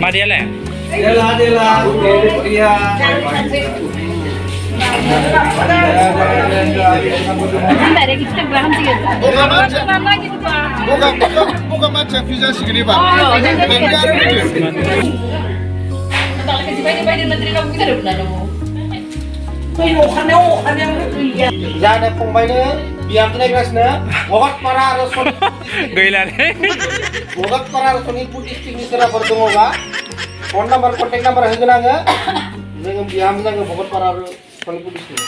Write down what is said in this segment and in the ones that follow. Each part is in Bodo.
Mà đi lẹ. Đi là. Dari kita berang sih gitu. Mana gitu pak? Bukan macam visa segini pak. Kalau kita bayi menteri kamu kita ada benar dong. Jangan ada pemainnya, biar tu naik kelasnya. Bogat para rasul. Gila deh. Bogat para rasul ini putih tinggi serah bertemu pak. Phone number, contact number ada nggak? Jangan biar nggak bogat para rasul putih tinggi.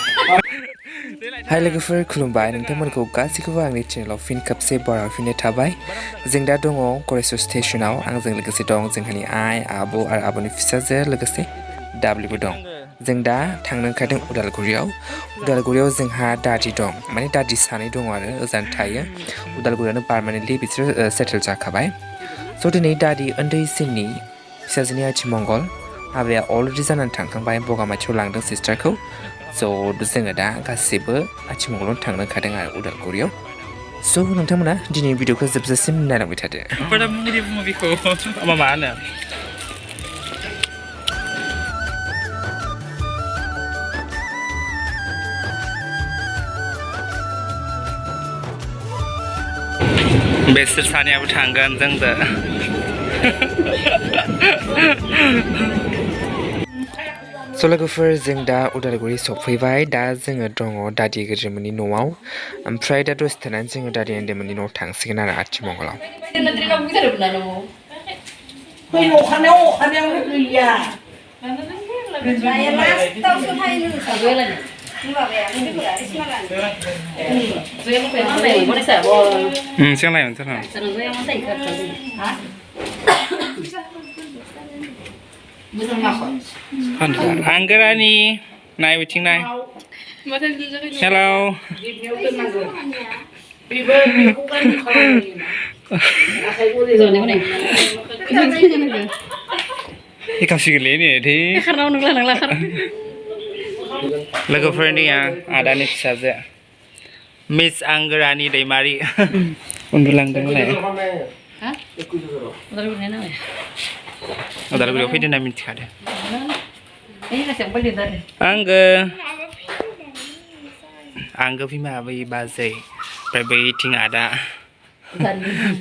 Hai लोगोफोर खुलुमबाय नोंथांमोनखौ गासैखौबो आंनि चेनेलाव फिन खेबसे बरायफिननाय थाबाय जों दा दङ कलेज स्टेशनाव आंजों लोगोसे दं जोंहानि आइ आबौ आरो आबौनि फिसाजो लोगोसे दाब्लिबो दं जों दा थांनो ओंखारदों उदालगुरियाव जोंहा दादि दं माने दादि सानै दङ आरो ओजानो थायो उदालगुरियावनो पार्मानेन्टलि बिसोर सेटेल जाखाबाय स' दिनै दादि उन्दैसिननि फिसाजोनि आथिमंगल हाबाया अलरेडि जानानै थांखांबाय बगामाथियाव लांदों सिस्टारखौ स' जोङो दा गासिबो आथिमंगलाव थांनो ओंखारदों आरो उदालगुरियाव स' नोंथांमोना दिनैनि भिडिअखौ जोबजासिम नायलांबाय थादो Pada mau biko sama mana? Besar सानैयाबो थांगोन जों दा स' लोगोफोर जों दा उदालगुरि सफैबाय दा जोङो दङ दादि गोजोमोननि न'आव ओमफ्राय दा दसे थानानै जोङो दादि उन्दैमोननि न'आव थांसिगोन आरो आथिमंगलाव Menteri kamu kita ada benar dong. siang lain sana. Anggerani, naik waiting naik. Hello. Ini kasih gini nih, di. Karena orang lakar. Logofer ini ya, ada nih saja. Miss Anggerani dari Mari. Undulang dengan ya. Hah? Udah lu nena ya? Udah lu apa itu namanya ada. Ini kasih apa dia tadi? Angger pima bagi bazai, waiting ada.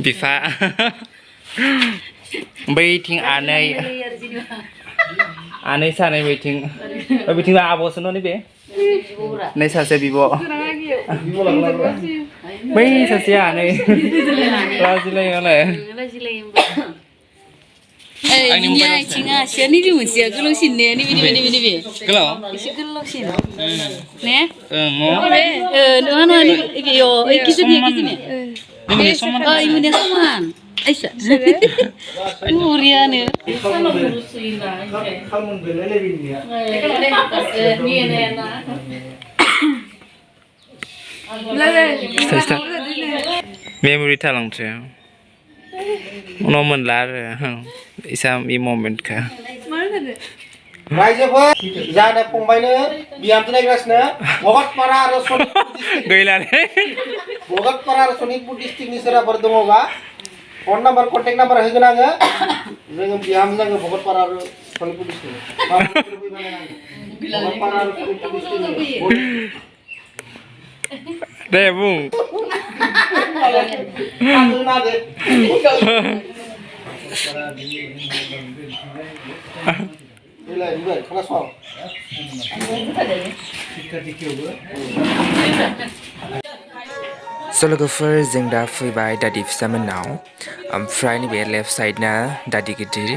Bifa. Waiting aneh sana waiting lah abos no nih be. Nih saya bibo. Bai saya aneh. Lagi lagi oleh. Ini cinga, siapa nih cuma siapa kalau sini ini. Kalau? Isi kalau sini. Nih? Mau? Mana ini? Yo, kisah dia kisah nih. Ini sama. Oh, ini dia sama. Aisyah. Murian ya. Memory talang tu. Momen lar, isam i moment ka. Raizapur, jangan ada pemainnya, biar tu naik kelasnya. Bogat para rasul. Gila deh. Bogat para rasul ini putih tinggi serah bertemu pak. Phone number, contact number ada nggak? Jangan biar nggak bogat para rasul putih tinggi. Bogat para rasul putih tinggi. Deh bung. Ambil nade. Gila, kelas apa? स' लोगोफोर जों दा फैबाय दादि फिसामोननाव ओमफ्राय नैबे लेफ्ट साइडना दादि गिदिर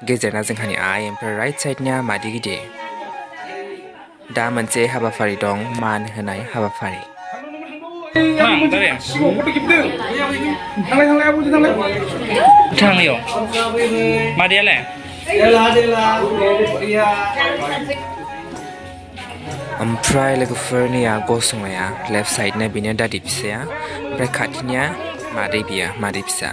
गेजेरना जोंहानि आइ ओमफ्राय राइट साइडना मादै गिदिर दा मोनसे हाबाफारि दं मान होनाय हाबाफारि Thangdwng. Mà đi lẹ. ओमफ्राय लोगोफोरनिया गसंनाया लेफ्ट साइडना बेनो दादि फिसाया ओमफ्राय खाथिनिया मादै बियो मादै फिसा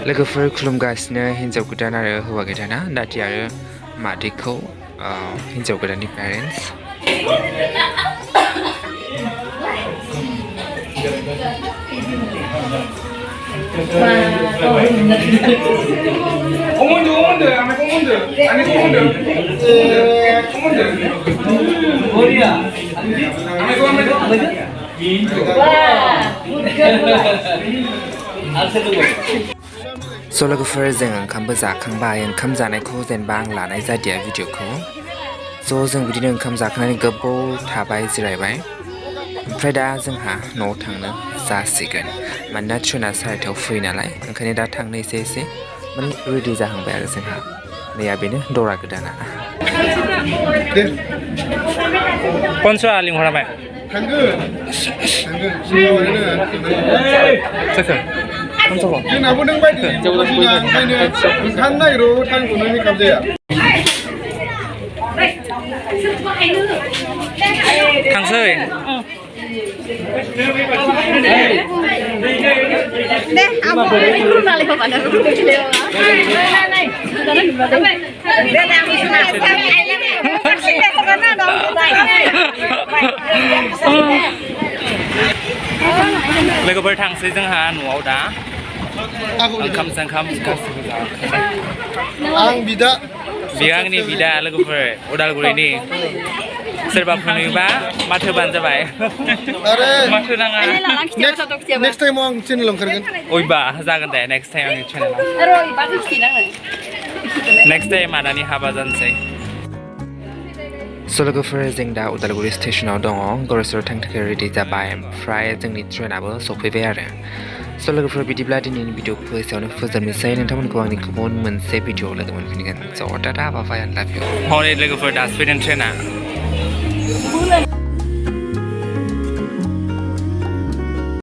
लोगोफोर खुलुमगासिनो हिन्जाव गोदान आरो हौवा गोदाना दादि आरो मादैखौ हिन्जाव गोदाननि पेरेन्टस स' लोगोफोर जों ओंखामबो जाखांबाय ओंखाम जानायखौ जेनेबा आं लानाय जादिया भिडिअखौ स' जों बिदिनो ओंखाम जाखांनानै गोबाव थाबाय जिरायबाय ओमफ्राय दा जोंहा न'आव थांनो जासिगोन मानोना ट्रेना 11:30 फैयो नालाय ओंखायनो दा थांनो एसे माने रेडि जाहांबाय आरो जोंहा नैया बेनो दरा गोदाना पन्सआ लिंहराबाय जोंनाबो नों बायदि ओंखायनो ओंखारनो नागिरो टाइमखौनो मेकआप जाया थांसै लोगोफोर थांसै जोंहा न'आव दा ओंखाम गासिबो आं बिदा बेयो आंनि बिदा लोगोफोर उदालगुरिनि सोरबाफोर नुयोबा माथो होबानो जाबाय माथो नाङा नेक्स्ट टाइम आं चेनेल ओंखारगोन ओइबा जागोन दे नेक्स्ट टाइम आंनि चेनेलाव नेक्स्ट टाइम आदानि हाबा जानोसै स' लोगोफोर जों दा उदालगुरि स्टेसनाव दङ गरेस्वर थांनो थाखाय रेडि जाबाय ओमफ्राय जोंनि ट्रेनाबो सफैबाय आरो स' लोगोफोर बिदिब्ला दिनैनि भिडिअखौ एसेयावनो फोजोबनोसै नोंथांमोनखौ आंनि गुबुन मोनसे भिडिअ लोगो मोनफिनगोन स' टाटा बाय बाय आन्ड लाभ इउ हनै लोगोफोर दासो फैदों ट्रेना